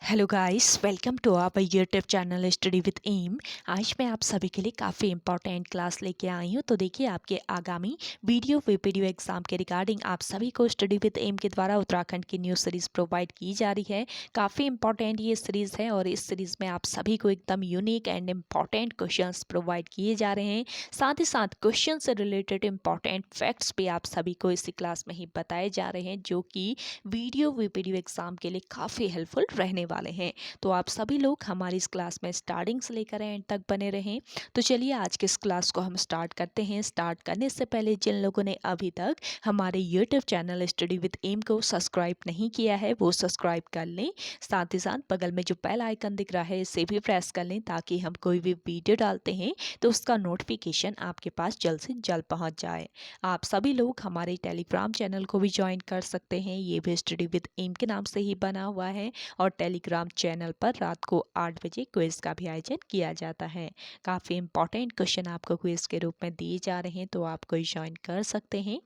Hello guys, welcome to our YouTube channel study with M. आज मैं आप सभी के लिए काफ़ी इंपॉर्टेंट क्लास लेके आई हूँ। तो देखिए, आपके आगामी वीडियो वीपीडीओ एग्जाम के रिगार्डिंग आप सभी को स्टडी विद एम के द्वारा उत्तराखंड की न्यू सीरीज़ प्रोवाइड की जा रही है। काफ़ी इंपॉर्टेंट ये सीरीज़ है और इस सीरीज़ में आप सभी को एकदम unique and important question provide किए जा रहे हैं। साथ ही साथ क्वेश्चन से रिलेटेड इंपॉर्टेंट फैक्ट्स भी आप सभी को इसी क्लास में ही बताए जा रहे हैं, जो कि वीडियो वीपीडीओ एग्जाम के लिए काफ़ी हेल्पफुल रहने वाले हैं। तो आप सभी लोग हमारी इस क्लास में स्टार्टिंग से लेकर एंड तक बने रहें। तो चलिए, आज के इस क्लास को हम स्टार्ट करते हैं। स्टार्ट करने से पहले जिन लोगों ने अभी तक हमारे YouTube channel study with M को सब्सक्राइब नहीं किया है, वो सब्सक्राइब कर लें। साथ ही साथ बगल में जो बेल आइकन दिख रहा है, इसे भी प्रेस कर लें, ताकि हम कोई भी वीडियो डालते हैं तो उसका नोटिफिकेशन आपके पास जल्द से जल्द पहुंच जाए। आप सभी लोग हमारे टेलीग्राम चैनल को भी ज्वाइन कर सकते हैं। ये भी स्टडी विद एम के नाम से ही बना हुआ है और टेलीग्राम चैनल पर रात को 8 बजे क्विज का भी आयोजन किया जाता है। काफ़ी इंपॉर्टेंट क्वेश्चन आपको क्विज के रूप में दिए जा रहे हैं, तो आप कोई ज्वाइन कर सकते हैं।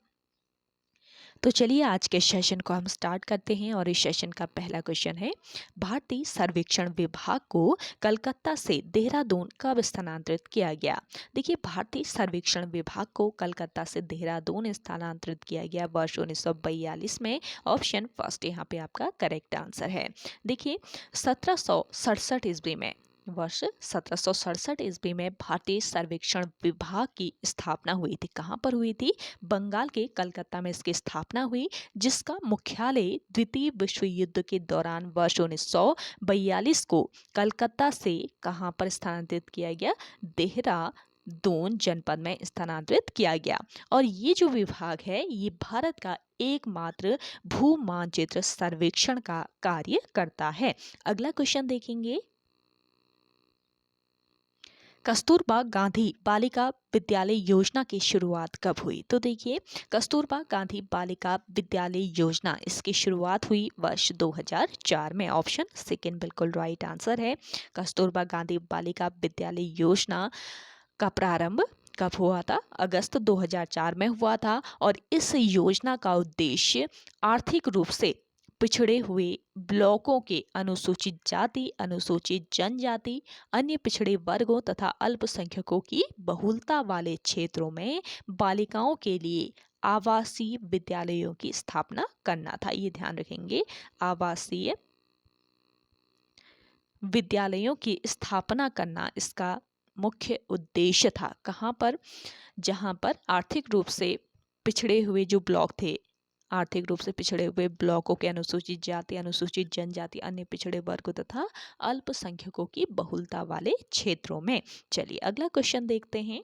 तो चलिए, आज के सेशन को हम स्टार्ट करते हैं और इस सेशन का पहला क्वेश्चन है, भारतीय सर्वेक्षण विभाग को कलकत्ता से देहरादून कब स्थानांतरित किया गया। देखिए, भारतीय सर्वेक्षण विभाग को कलकत्ता से देहरादून स्थानांतरित किया गया वर्ष 1942 में। ऑप्शन फर्स्ट यहाँ पे आपका करेक्ट आंसर है। देखिए, 1767 ईस्वी में, वर्ष 1767 ईस्वी में भारतीय सर्वेक्षण विभाग की स्थापना हुई थी। कहाँ पर हुई थी? बंगाल के कलकत्ता में इसकी स्थापना हुई, जिसका मुख्यालय द्वितीय विश्व युद्ध के दौरान वर्ष 1942 को कलकत्ता से कहाँ पर स्थानांतरित किया गया? देहरादून जनपद में स्थानांतरित किया गया। और ये जो विभाग है, ये भारत का एकमात्र भू मानचित्र सर्वेक्षण का कार्य करता है। अगला क्वेश्चन देखेंगे, कस्तूरबा गांधी बालिका विद्यालय योजना की शुरुआत कब हुई? तो देखिए, कस्तूरबा गांधी बालिका विद्यालय योजना, इसकी शुरुआत हुई वर्ष 2004 में। ऑप्शन सेकंड बिल्कुल राइट आंसर है। कस्तूरबा गांधी बालिका विद्यालय योजना का प्रारंभ कब हुआ था? अगस्त 2004 में हुआ था। और इस योजना का उद्देश्य आर्थिक रूप से पिछड़े हुए ब्लॉकों के अनुसूचित जाति, अनुसूचित जनजाति, अन्य पिछड़े वर्गों तथा अल्पसंख्यकों की बहुलता वाले क्षेत्रों में बालिकाओं के लिए आवासीय विद्यालयों की स्थापना करना था। ये ध्यान रखेंगे, आवासीय विद्यालयों की स्थापना करना इसका मुख्य उद्देश्य था। कहाँ पर? जहाँ पर आर्थिक रूप से पिछड़े हुए जो ब्लॉक थे, आर्थिक रूप से पिछड़े हुए ब्लॉकों के अनुसूचित जाति, अनुसूचित जनजाति, अन्य पिछड़े वर्ग तथा अल्पसंख्यकों की बहुलता वाले क्षेत्रों में। चलिए, अगला क्वेश्चन देखते हैं,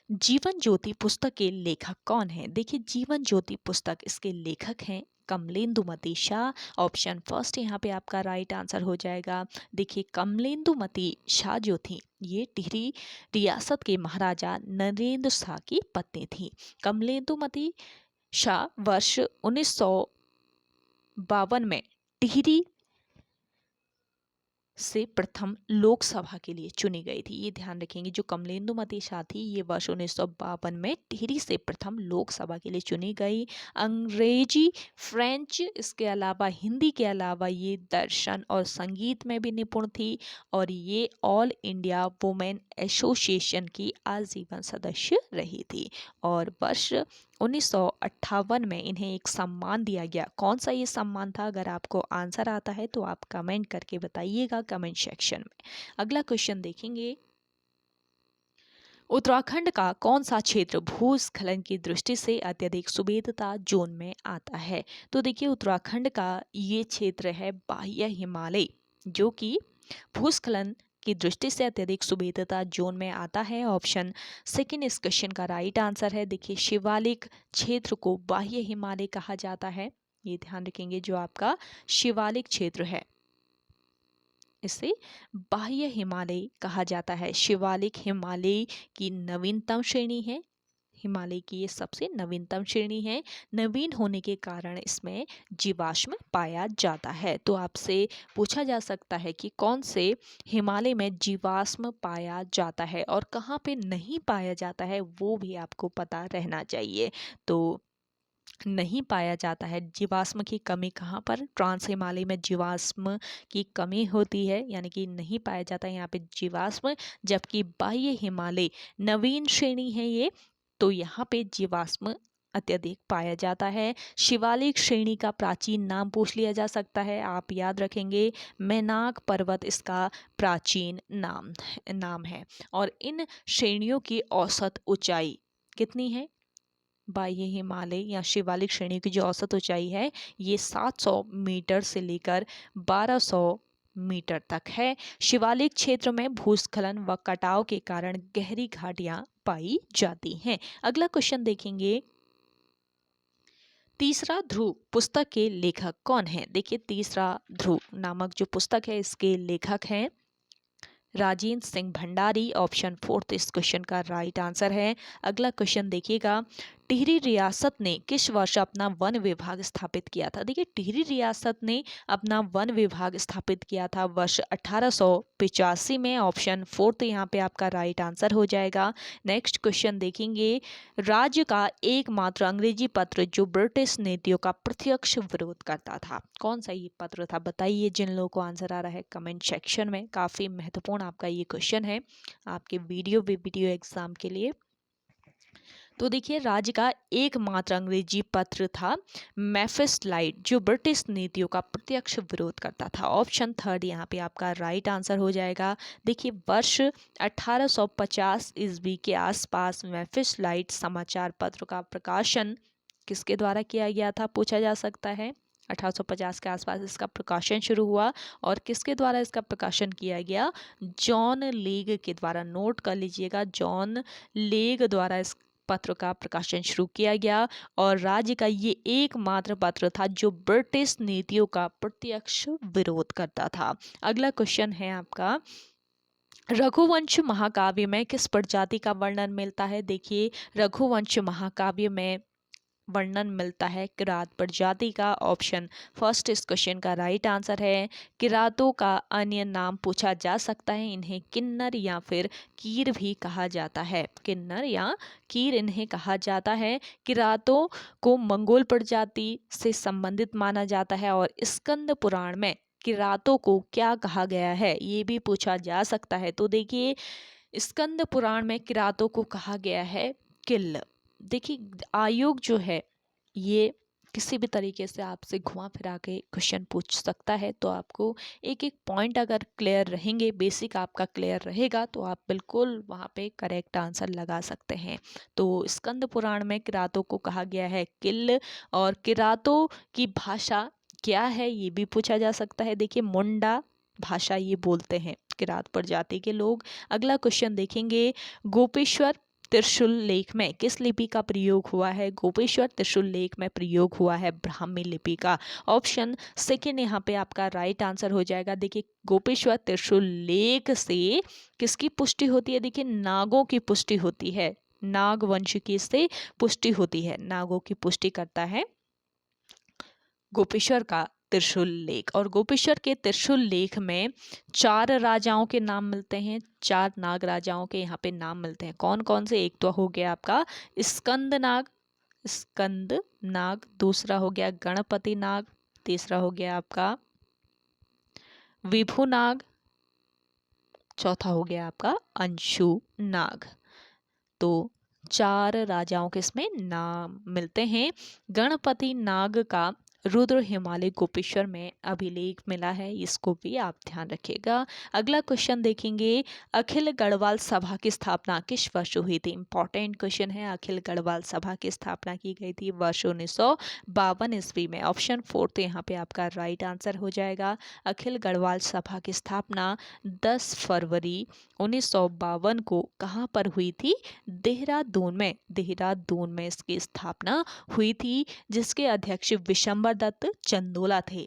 जीवन ज्योति पुस्तक के लेखक कौन है? देखिए, जीवन ज्योति पुस्तक, इसके लेखक हैं कमलेंदुमती शाह। ऑप्शन फर्स्ट यहाँ पे आपका राइट आंसर हो जाएगा। देखिए, कमलेंदुमती शाह जो थी, ये टिहरी रियासत के महाराजा नरेंद्र शाह की पत्नी थी। कमलेंदुमती शाह वर्ष 1952 में टिहरी से प्रथम लोकसभा के लिए चुनी गई थी। ये ध्यान रखेंगे, जो कमलेंदुमती शाह थी, ये वर्ष 1952 में टिहरी से प्रथम लोकसभा के लिए चुनी गई। अंग्रेजी, फ्रेंच, इसके अलावा हिंदी के अलावा ये दर्शन और संगीत में भी निपुण थी। और ये ऑल इंडिया वुमेन एसोसिएशन की आजीवन सदस्य रही थी। और वर्ष 1958 में इन्हें एक सम्मान दिया गया। कौन सा ये सम्मान था? अगर आपको आंसर आता है तो आप कमेंट करके बताइएगा कमेंट सेक्शन में। अगला क्वेश्चन देखेंगे, उत्तराखंड का कौन सा क्षेत्र भूस्खलन की दृष्टि से अत्यधिक सुवेदता जोन में आता है? तो देखिए, उत्तराखंड का ये क्षेत्र है बाह्य हिमालय, जो कि भूस्खलन की दृष्टि से अत्यधिक सुवेदता जोन में आता है। ऑप्शन सेकंड इस क्वेश्चन का राइट आंसर है। देखिए, शिवालिक क्षेत्र को बाह्य हिमालय कहा जाता है। ये ध्यान रखेंगे, जो आपका शिवालिक क्षेत्र है, इसे बाह्य हिमालय कहा जाता है। शिवालिक हिमालय की नवीनतम श्रेणी है, हिमालय की ये सबसे नवीनतम श्रेणी है। नवीन होने के कारण इसमें जीवाश्म पाया जाता है। तो आपसे पूछा जा सकता है कि कौन से हिमालय में जीवाश्म पाया जाता है और कहाँ पे नहीं पाया जाता है, वो भी आपको पता रहना चाहिए। तो नहीं पाया जाता है। जीवाश्म की कमी कहाँ पर? ट्रांस हिमालय में जीवाश्म की कमी होती है, यानी कि नहीं पाया जाता है यहाँ पे जीवाश्म। जबकि बाह्य हिमालय नवीन श्रेणी है ये, तो यहाँ पे जीवाश्म अत्यधिक पाया जाता है। शिवालिक श्रेणी का प्राचीन नाम पूछ लिया जा सकता है, आप याद रखेंगे मैनाक पर्वत इसका प्राचीन नाम है। और इन श्रेणियों की औसत ऊंचाई कितनी है? बाह्य हिमालय या शिवालिक श्रेणी की जो औसत ऊंचाई है ये 700 मीटर से लेकर 1200 मीटर तक है। शिवालिक क्षेत्र में भूस्खलन व कटाव के कारण गहरी घाटियां पाई जाती हैं। अगला क्वेश्चन देखेंगे, तीसरा ध्रुव पुस्तक के लेखक कौन है? देखिए, तीसरा ध्रुव नामक जो पुस्तक है इसके लेखक हैं राजेंद्र सिंह भंडारी। ऑप्शन 4 इस क्वेश्चन का राइट आंसर है। अगला क्वेश्चन देखिएगा, टिहरी रियासत ने किस वर्ष अपना वन विभाग स्थापित किया था? देखिए, टिहरी रियासत ने अपना वन विभाग स्थापित किया था वर्ष 1885 में। ऑप्शन 4 यहाँ पे आपका राइट आंसर हो जाएगा। नेक्स्ट क्वेश्चन देखेंगे, राज्य का एकमात्र अंग्रेजी पत्र जो ब्रिटिश नीतियों का प्रत्यक्ष विरोध करता था, कौन सा ये पत्र था? बताइए, जिन लोगों को आंसर आ रहा है कमेंट सेक्शन में। काफी महत्वपूर्ण आपका ये क्वेश्चन है आपके वीडियो एग्जाम के लिए। तो देखिए, राज्य का एकमात्र अंग्रेजी पत्र था मैफिस्लाइड जो ब्रिटिश नीतियों का प्रत्यक्ष विरोध करता था। ऑप्शन 3 यहाँ पे आपका राइट आंसर हो जाएगा। देखिए, वर्ष 1850 ईस्वी के आसपास मैफिस्लाइड समाचार पत्र का प्रकाशन किसके द्वारा किया गया था, पूछा जा सकता है। 1850 के आसपास इसका प्रकाशन शुरू हुआ और किसके द्वारा इसका प्रकाशन किया गया? जॉन लेग के द्वारा। नोट कर लीजिएगा, जॉन लेग द्वारा इस पत्र का प्रकाशन शुरू किया गया और राज्य का ये एकमात्र पत्र था जो ब्रिटिश नीतियों का प्रत्यक्ष विरोध करता था। अगला क्वेश्चन है आपका, रघुवंश महाकाव्य में किस प्रजाति का वर्णन मिलता है? देखिए, रघुवंश महाकाव्य में वर्णन मिलता है किरात प्रजाति का। ऑप्शन 1 इस क्वेश्चन का राइट आंसर है। किरातों का अन्य नाम पूछा जा सकता है, इन्हें किन्नर या फिर कीर भी कहा जाता है। किन्नर या कीर इन्हें कहा जाता है। किरातों को मंगोल प्रजाति से संबंधित माना जाता है और स्कंद पुराण में किरातों को क्या कहा गया है, ये भी पूछा जा सकता है। तो देखिए, स्कंद पुराण में किरातों को कहा गया है किल। देखिए, आयोग जो है ये किसी भी तरीके से आपसे घुमा फिरा के क्वेश्चन पूछ सकता है, तो आपको एक एक पॉइंट अगर क्लियर रहेंगे, बेसिक आपका क्लियर रहेगा, तो आप बिल्कुल वहाँ पे करेक्ट आंसर लगा सकते हैं। तो स्कंद पुराण में किरातों को कहा गया है किल और किरातों की भाषा क्या है ये भी पूछा जा सकता है। देखिए, मुंडा भाषा ये बोलते हैं किरात प्रजाति के लोग। अगला क्वेश्चन देखेंगे, गोपेश्वर त्रिशूल लेख में किस लिपि का प्रयोग हुआ है? गोपेश्वर त्रिशूल लेख में प्रयोग हुआ है ब्राह्मी लिपि का। ऑप्शन 2 यहाँ पे आपका राइट आंसर हो जाएगा। देखिए, गोपेश्वर त्रिशूल लेख से किसकी पुष्टि होती है? देखिए, नागों की पुष्टि होती है, नाग वंश की से पुष्टि होती है, नागों की पुष्टि करता है गोपेश्वर का त्रिशूल लेख। और गोपेश्वर के त्रिशूल लेख में 4 राजाओं के नाम मिलते हैं, 4 नाग राजाओं के यहाँ पे नाम मिलते हैं। कौन कौन से? एक तो हो गया आपका स्कंद नाग, दूसरा हो गया गणपति नाग, तीसरा हो गया आपका विभु नाग, चौथा हो गया आपका अंशु नाग। तो 4 राजाओं के इसमें नाम मिलते हैं। गणपति नाग का रुद्र हिमालय गोपेश्वर में अभिलेख मिला है, इसको भी आप ध्यान रखिएगा। अगला क्वेश्चन देखेंगे, अखिल गढ़वाल सभा की स्थापना किस वर्ष हुई थी? इंपॉर्टेंट क्वेश्चन है। अखिल गढ़वाल सभा की स्थापना की गई थी वर्ष 1952 ईस्वी में। ऑप्शन 4 तो यहाँ पे आपका राइट आंसर हो जाएगा। अखिल गढ़वाल सभा की स्थापना 10 फरवरी 1952 को कहाँ पर हुई थी? देहरादून में। देहरादून में इसकी स्थापना हुई थी, जिसके अध्यक्ष विशंबर दत्त चंदोला थे।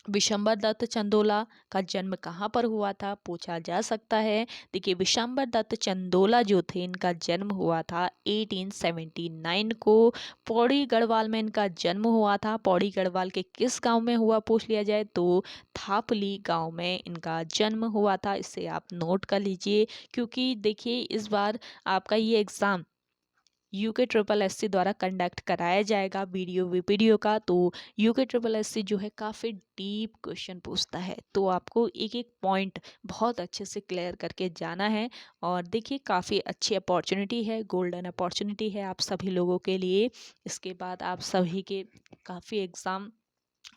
विशंबर दत्त चंदोला का जन्म कहाँ पर हुआ था, पूछा जा सकता है। देखिए, विशंबर दत्त चंदोला जो थे इनका जन्म हुआ था 1879 को पौड़ी गढ़वाल में इनका जन्म हुआ था। पौड़ी गढ़वाल के किस गांव में हुआ पूछ लिया जाए तो थापली गांव में इनका जन्म हुआ था। इसे आप नोट कर लीजिए, क्योंकि देखिए, इस बार आपका ये एग्ज़ाम यूके ट्रिपल एससी द्वारा कंडक्ट कराया जाएगा वीडियो वीपीडीओ का। तो यूके ट्रिपल एससी जो है काफ़ी डीप क्वेश्चन पूछता है, तो आपको एक एक पॉइंट बहुत अच्छे से क्लियर करके जाना है। और देखिए काफ़ी अच्छी अपॉर्चुनिटी है, गोल्डन अपॉर्चुनिटी है आप सभी लोगों के लिए। इसके बाद आप सभी के काफ़ी एग्ज़ाम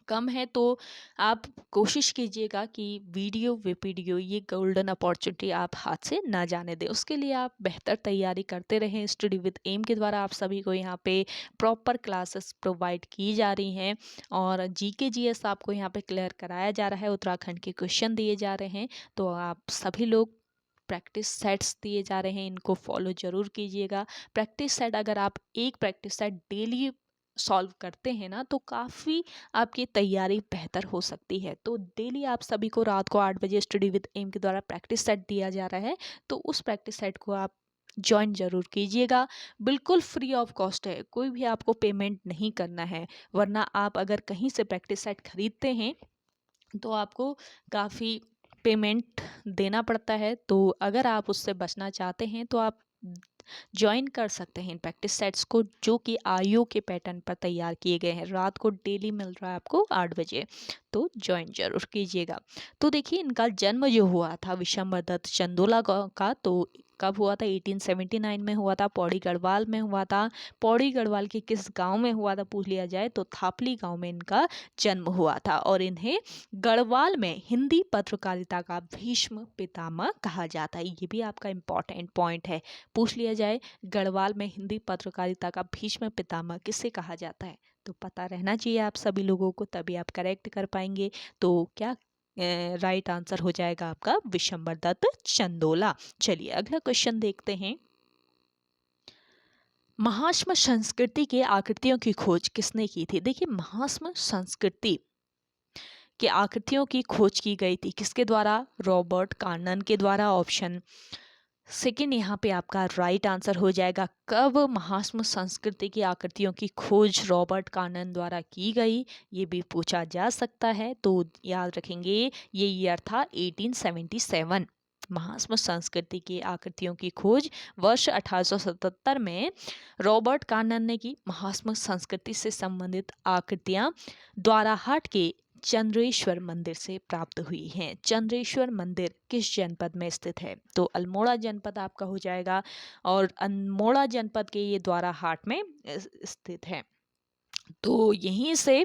कम है, तो आप कोशिश कीजिएगा कि वीडियो वीपीडीओ ये गोल्डन अपॉर्चुनिटी आप हाथ से ना जाने दें। उसके लिए आप बेहतर तैयारी करते रहें। स्टडी विद एम के द्वारा आप सभी को यहाँ पे प्रॉपर क्लासेस प्रोवाइड की जा रही हैं और जीके जीएस आपको यहाँ पे क्लियर कराया जा रहा है। उत्तराखंड के क्वेश्चन दिए जा रहे हैं, तो आप सभी लोग प्रैक्टिस सेट्स दिए जा रहे हैं, इनको फॉलो ज़रूर कीजिएगा। प्रैक्टिस सेट अगर आप एक प्रैक्टिस सेट डेली सॉल्व करते हैं ना, तो काफ़ी आपकी तैयारी बेहतर हो सकती है। तो डेली आप सभी को रात को 8 बजे स्टडी विद एम के द्वारा प्रैक्टिस सेट दिया जा रहा है, तो उस प्रैक्टिस सेट को आप ज्वाइन ज़रूर कीजिएगा। बिल्कुल फ्री ऑफ कॉस्ट है, कोई भी आपको पेमेंट नहीं करना है। वरना आप अगर कहीं से प्रैक्टिस सेट खरीदते हैं तो आपको काफ़ी पेमेंट देना पड़ता है। तो अगर आप उससे बचना चाहते हैं तो आप ज्वाइन कर सकते हैं इन प्रैक्टिस सेट्स को, जो कि आईओ के पैटर्न पर तैयार किए गए हैं। रात को डेली मिल रहा है आपको 8 बजे, तो ज्वाइन जरूर कीजिएगा। तो देखिए इनका जन्म जो हुआ था विशंबर दत्त चंदोला का, तो कब हुआ था? 1879 में हुआ था, पौड़ी गढ़वाल में हुआ था। पौड़ी गढ़वाल के किस गांव में हुआ था पूछ लिया जाए तो थापली गांव में इनका जन्म हुआ था। और इन्हें गढ़वाल में हिंदी पत्रकारिता का भीष्म पितामह कहा जाता है। ये भी आपका इम्पोर्टेंट पॉइंट है, पूछ लिया जाए गढ़वाल में हिंदी पत्रकारिता का भीष्म पितामह किसे कहा जाता है, तो पता रहना चाहिए आप सभी लोगों को, तभी आप करेक्ट कर पाएंगे। तो क्या राइट आंसर हो जाएगा आपका विशंबर दत्त चंदोला। चलिए अगला क्वेश्चन देखते हैं। महास्म संस्कृति के आकृतियों की खोज किसने की थी? देखिए महास्म संस्कृति के आकृतियों की खोज की गई थी किसके द्वारा? रॉबर्ट कार्नन के द्वारा। ऑप्शन सेकेंड यहाँ पे आपका राइट आंसर हो जाएगा। कब महास्म संस्कृति की आकृतियों की खोज रॉबर्ट कार्नन द्वारा की गई, ये भी पूछा जा सकता है। तो याद रखेंगे ये ईयर था 1877। महास्म संस्कृति की आकृतियों की खोज वर्ष 1877 में रॉबर्ट कार्नन ने की। महास्म संस्कृति से संबंधित आकृतियां द्वाराहाट के चंद्रेश्वर मंदिर से प्राप्त हुई हैं। चंद्रेश्वर मंदिर किस जनपद में स्थित है? तो अल्मोड़ा जनपद आपका हो जाएगा, और अल्मोड़ा जनपद के ये द्वाराहाट में स्थित है। तो यहीं से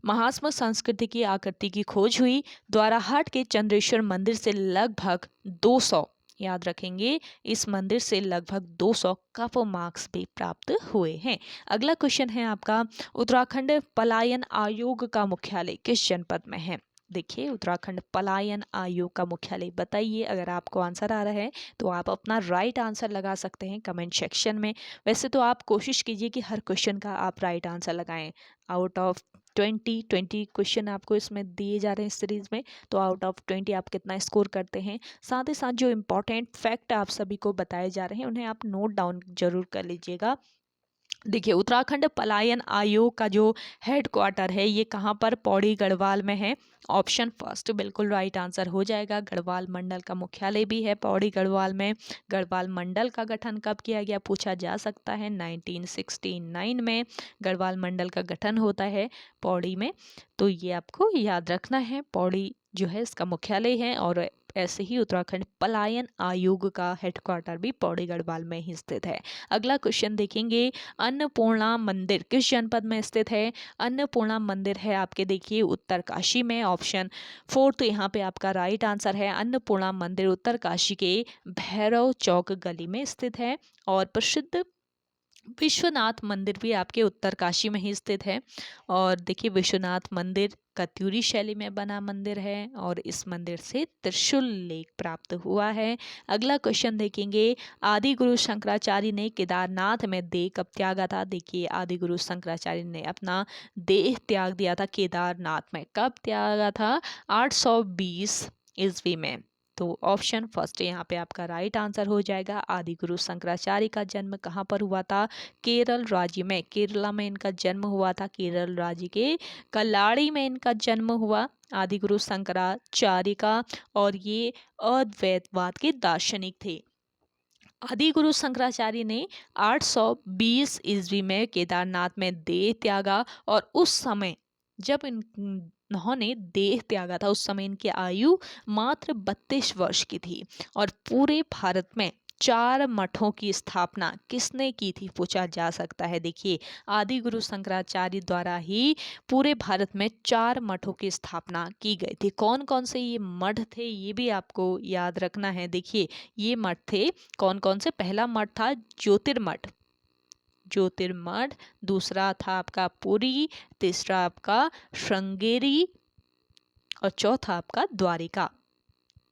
महास्म संस्कृति की आकृति की खोज हुई। द्वाराहाट के चंद्रेश्वर मंदिर से लगभग 200, याद रखेंगे इस मंदिर से लगभग 200 कप मार्क्स भी प्राप्त हुए हैं। अगला क्वेश्चन है आपका, उत्तराखंड पलायन आयोग का मुख्यालय किस जनपद में है? देखिए उत्तराखंड पलायन आयोग का मुख्यालय बताइए। अगर आपको आंसर आ रहा है तो आप अपना राइट आंसर लगा सकते हैं कमेंट सेक्शन में। वैसे तो आप कोशिश कीजिए कि हर क्वेश्चन का आप राइट आंसर लगाएं। आउट ऑफ 20 क्वेश्चन आपको इसमें दिए जा रहे हैं सीरीज में, तो आउट ऑफ 20 आप कितना स्कोर करते हैं। साथ ही साथ जो इम्पोर्टेंट फैक्ट आप सभी को बताए जा रहे हैं उन्हें आप नोट डाउन जरूर कर लीजिएगा। देखिए उत्तराखंड पलायन आयोग का जो हेड क्वार्टर है ये कहाँ पर? पौड़ी गढ़वाल में है। ऑप्शन फर्स्ट बिल्कुल राइट आंसर हो जाएगा। गढ़वाल मंडल का मुख्यालय भी है पौड़ी गढ़वाल में। गढ़वाल मंडल का गठन कब किया गया पूछा जा सकता है। 1969 में गढ़वाल मंडल का गठन होता है पौड़ी में, तो ये आपको याद रखना है। पौड़ी जो है इसका मुख्यालय है, और ऐसे ही उत्तराखंड पलायन आयोग का हेडक्वार्टर भी पौड़ी गढ़वाल में ही स्थित है। अगला क्वेश्चन देखेंगे, अन्नपूर्णा मंदिर किस जनपद में स्थित है? अन्नपूर्णा मंदिर है आपके देखिए उत्तरकाशी में। ऑप्शन 4 तो यहाँ पे आपका राइट आंसर है। अन्नपूर्णा मंदिर उत्तरकाशी के भैरव चौक गली में स्थित है। और प्रसिद्ध विश्वनाथ मंदिर भी आपके उत्तरकाशी में ही स्थित है। और देखिए विश्वनाथ मंदिर कत्यूरी शैली में बना मंदिर है, और इस मंदिर से त्रिशूल लेख प्राप्त हुआ है। अगला क्वेश्चन देखेंगे, आदि गुरु शंकराचार्य ने केदारनाथ में देह कब त्यागा था? देखिए आदि गुरु शंकराचार्य ने अपना देह त्याग दिया था केदारनाथ में। कब त्यागा था? 820 ईस्वी में। तो ऑप्शन फर्स्ट यहाँ पे आपका राइट आंसर हो जाएगा। आदि गुरु शंकराचार्य का जन्म कहाँ पर हुआ था? केरल राज्य में, केरला में इनका जन्म हुआ था। केरल राज्य के कल्लाड़ी में इनका जन्म हुआ आदि गुरु शंकराचार्य का। और ये अद्वैतवाद के दार्शनिक थे। आदि गुरु शंकराचार्य ने 820 ईस्वी में केदारनाथ में देह त्यागा और उस समय जब इन्होंने देह त्यागा था उस समय इनकी आयु मात्र 32 वर्ष की थी। और पूरे भारत में 4 मठों की स्थापना किसने की थी पूछा जा सकता है। देखिए, आदि गुरु शंकराचार्य द्वारा ही पूरे भारत में 4 मठों की स्थापना की गई थी। कौन कौन से ये मठ थे ये भी आपको याद रखना है। देखिए, ये मठ थे कौन कौन से। पहला मठ था ज्योतिर्मठ, ज्योतिर्मठ। दूसरा था आपका पुरी, तीसरा आपका श्रृंगेरी और चौथा आपका द्वारिका।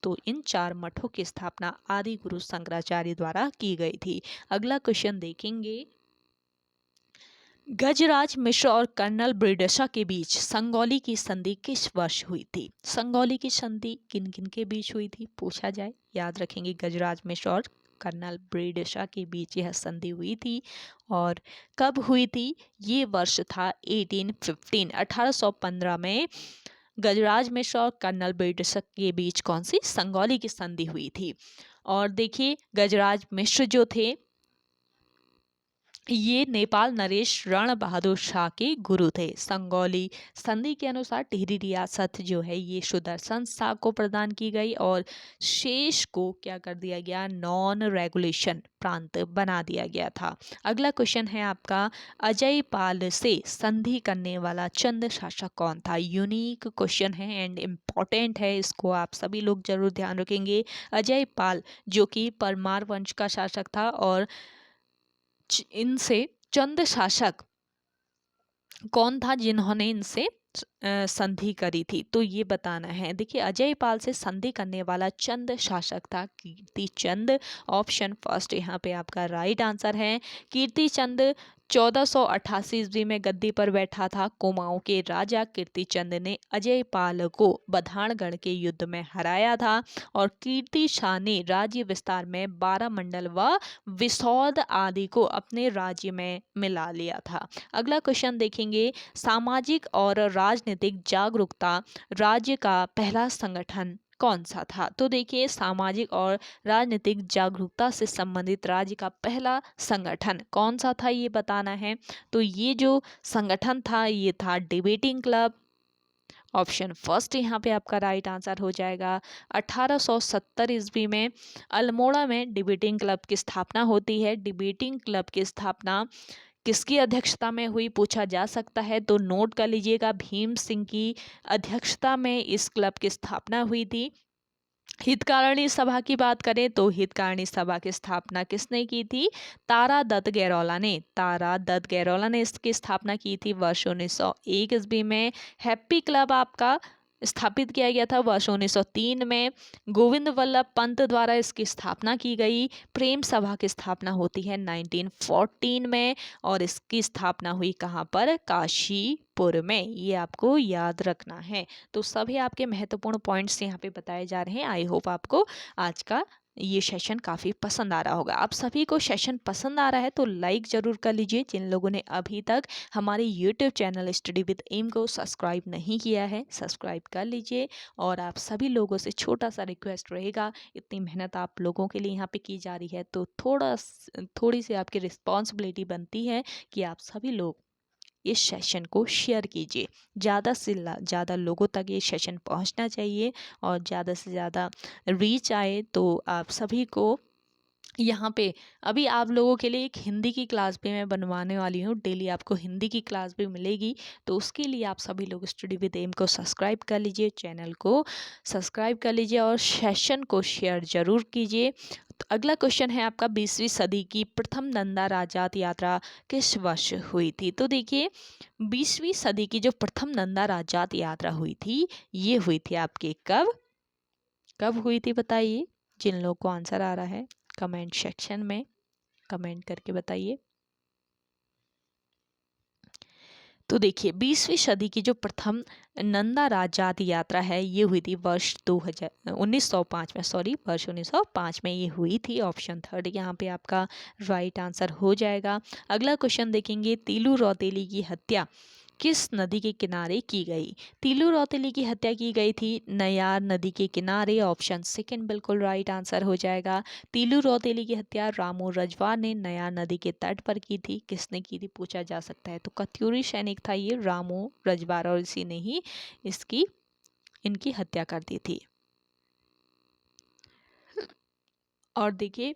तो इन 4 मठों की स्थापना आदि गुरु शंकराचार्य द्वारा की गई थी। अगला क्वेश्चन देखेंगे, गजराज मिश्र और कर्नल ब्रिडेशा के बीच संगौली की संधि किस वर्ष हुई थी। संगौली की संधि किन किन के बीच हुई थी पूछा जाए। याद रखेंगे, गजराज मिश्र और कर्नल ब्रिडेशा के बीच यह संधि हुई थी। और कब हुई थी, ये वर्ष था 1815 में गजराज मिश्र और कर्नल ब्रिडेशा के बीच कौन सी संगौली की संधि हुई थी। और देखिए, गजराज मिश्र जो थे ये नेपाल नरेश रण बहादुर शाह के गुरु थे। संगौली संधि के अनुसार टिहरी रियासत जो है ये सुदर्शन शाह को प्रदान की गई और शेष को क्या कर दिया गया, नॉन रेगुलेशन प्रांत बना दिया गया था। अगला क्वेश्चन है आपका, अजय पाल से संधि करने वाला चंद शासक कौन था। यूनिक क्वेश्चन है एंड इम्पॉर्टेंट है, इसको आप सभी लोग जरूर ध्यान रखेंगे। अजय पाल जो कि परमार वंश का शासक था और इनसे चंद शासक कौन था जिन्होंने इनसे संधि करी थी, तो ये बताना है। देखिए, अजय पाल से संधि करने वाला चंद शासक था कीर्ति चंद। ऑप्शन फर्स्ट यहाँ पे आपका राइट आंसर है। कीर्ति चंद 1488 ईस्वी में गद्दी पर बैठा था। कुमाऊं के राजा कीर्ति चंद ने अजय पाल को बधानगढ़ के युद्ध में हराया था और कीर्ति शाह ने राज्य विस्तार में 12 मंडल व विसौद आदि को अपने राज्य में मिला लिया था। अगला क्वेश्चन देखेंगे, सामाजिक और राजनीतिक जागरूकता राज्य का पहला संगठन कौन सा था। तो देखिए, सामाजिक और राजनीतिक जागरूकता से संबंधित राज्य का पहला संगठन कौन सा था ये बताना है। तो ये जो संगठन था ये था डिबेटिंग क्लब। ऑप्शन फर्स्ट यहाँ पे आपका राइट आंसर हो जाएगा। 1870 ईस्वी में अल्मोड़ा में डिबेटिंग क्लब की स्थापना होती है। डिबेटिंग क्लब की स्थापना किसकी अध्यक्षता में हुई पूछा जा सकता है, तो नोट कर लीजिएगा, भीम सिंह की अध्यक्षता में इस क्लब की स्थापना हुई थी। हितकारिणी सभा की बात करें तो हितकारिणी सभा की स्थापना किसने की थी, तारा दत्त गैरोला ने। तारा दत्त गैरोला ने इसकी स्थापना की थी वर्ष 1901 ईस्वी में। हैप्पी क्लब आपका स्थापित किया गया था वर्ष 1903 में। गोविंद वल्लभ पंत द्वारा इसकी स्थापना की गई। प्रेम सभा की स्थापना होती है 1914 में और इसकी स्थापना हुई कहाँ पर, काशीपुर में। ये आपको याद रखना है। तो सभी आपके महत्वपूर्ण पॉइंट्स यहाँ पे बताए जा रहे हैं। आई होप आपको आज का ये सेशन काफ़ी पसंद आ रहा होगा। आप सभी को सेशन पसंद आ रहा है तो लाइक ज़रूर कर लीजिए। जिन लोगों ने अभी तक हमारे YouTube channel study with M को सब्सक्राइब नहीं किया है सब्सक्राइब कर लीजिए। और आप सभी लोगों से छोटा सा रिक्वेस्ट रहेगा, इतनी मेहनत आप लोगों के लिए यहाँ पे की जा रही है तो थोड़ी सी आपकी रिस्पॉन्सिबिलिटी बनती है कि आप सभी लोग इस सेशन को शेयर कीजिए। ज़्यादा से ज़्यादा लोगों तक ये सेशन पहुंचना चाहिए और ज़्यादा से ज़्यादा रीच आए। तो आप सभी को यहाँ पे अभी आप लोगों के लिए एक हिंदी की क्लास भी मैं बनवाने वाली हूँ। डेली आपको हिंदी की क्लास भी मिलेगी। तो उसके लिए आप सभी लोग स्टडी विद एम को सब्सक्राइब कर लीजिए, चैनल को सब्सक्राइब कर लीजिए और सेशन को शेयर ज़रूर कीजिए। तो अगला क्वेश्चन है आपका, 20वीं सदी की प्रथम नंदा राजात यात्रा किस वर्ष हुई थी। तो देखिए, 20वीं सदी की जो प्रथम नंदा राजात यात्रा हुई थी ये हुई थी आपके कब हुई थी बताइए। जिन लोगों को आंसर आ रहा है कमेंट सेक्शन में कमेंट करके बताइए। तो देखिए, 20वीं सदी की जो प्रथम नंदा राजात यात्रा है ये हुई थी वर्ष 1905 में, वर्ष 1905 में ये हुई थी। ऑप्शन थर्ड यहाँ पे आपका राइट आंसर हो जाएगा। अगला क्वेश्चन देखेंगे, तीलू रौतेली की हत्या किस नदी के किनारे की गई? तीलू रौतेली की हत्या की गई थी नयार नदी के किनारे। ऑप्शन सेकंड बिल्कुल राइट आंसर हो जाएगा। तीलू रौतेली की हत्या रामू रजवार ने नयार नदी के तट पर की थी। किसने की थी पूछा जा सकता है। तो कत्यूरी सैनिक था ये रामू रजवार, और इसी ने ही इनकी हत्या कर दी थी। और देखिए,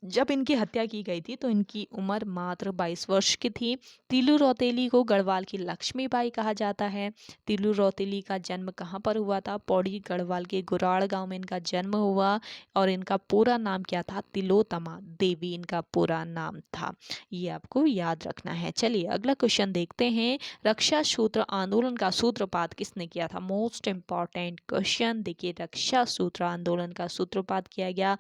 जब इनकी हत्या की गई थी तो इनकी उम्र मात्र 22 वर्ष की थी। तीलू रौतेली को गढ़वाल की लक्ष्मीबाई कहा जाता है। तीलू रौतेली का जन्म कहाँ पर हुआ था? पौड़ी गढ़वाल के गुराड़ गांव में इनका जन्म हुआ। और इनका पूरा नाम क्या था? तिलोत्तमा देवी इनका पूरा नाम था। ये आपको याद रखना है। चलिए अगला क्वेश्चन देखते हैं। रक्षा सूत्र आंदोलन का सूत्रपात किसने किया था? Most important question. देखिए, रक्षा सूत्र आंदोलन का सूत्रपात किया गया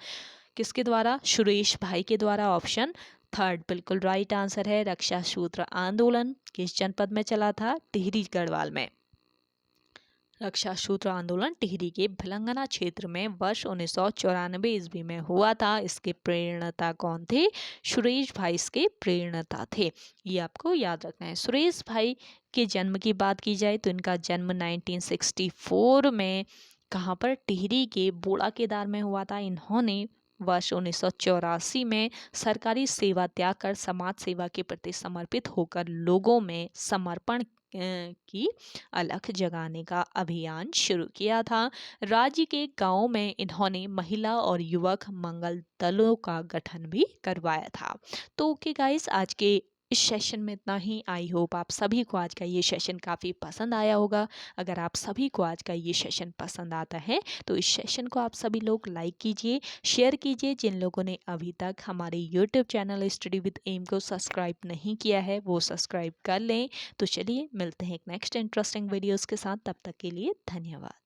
किसके द्वारा? सुरेश भाई के द्वारा। ऑप्शन थर्ड बिल्कुल राइट आंसर है। रक्षा सूत्र आंदोलन किस जनपद में चला था? टिहरी गढ़वाल में। रक्षा सूत्र आंदोलन टिहरी के भिलंगना क्षेत्र में वर्ष 1994 ईस्वी में हुआ था। इसके प्रेरणता कौन थे? सुरेश भाई इसके प्रेरणता थे। ये आपको याद रखना है। सुरेश भाई के जन्म की बात की जाए तो इनका जन्म 1964 में कहाँ पर? टिहरी के बोड़ा केदार में हुआ था। इन्होंने वर्ष 1984 में सरकारी सेवा त्याग कर समाज सेवा के प्रति समर्पित होकर लोगों में समर्पण की अलख जगाने का अभियान शुरू किया था। राज्य के गांवों में इन्होंने महिला और युवक मंगल दलों का गठन भी करवाया था। तो ओके गाइस, आज के इस सेशन में इतना ही। आई होप आप सभी को आज का ये सेशन काफ़ी पसंद आया होगा। अगर आप सभी को आज का ये सेशन पसंद आता है तो इस सेशन को आप सभी लोग लाइक कीजिए, शेयर कीजिए। जिन लोगों ने अभी तक हमारे YouTube channel study with M को सब्सक्राइब नहीं किया है वो सब्सक्राइब कर लें। तो चलिए मिलते हैं एक नेक्स्ट इंटरेस्टिंग वीडियोस के साथ। तब तक के लिए धन्यवाद।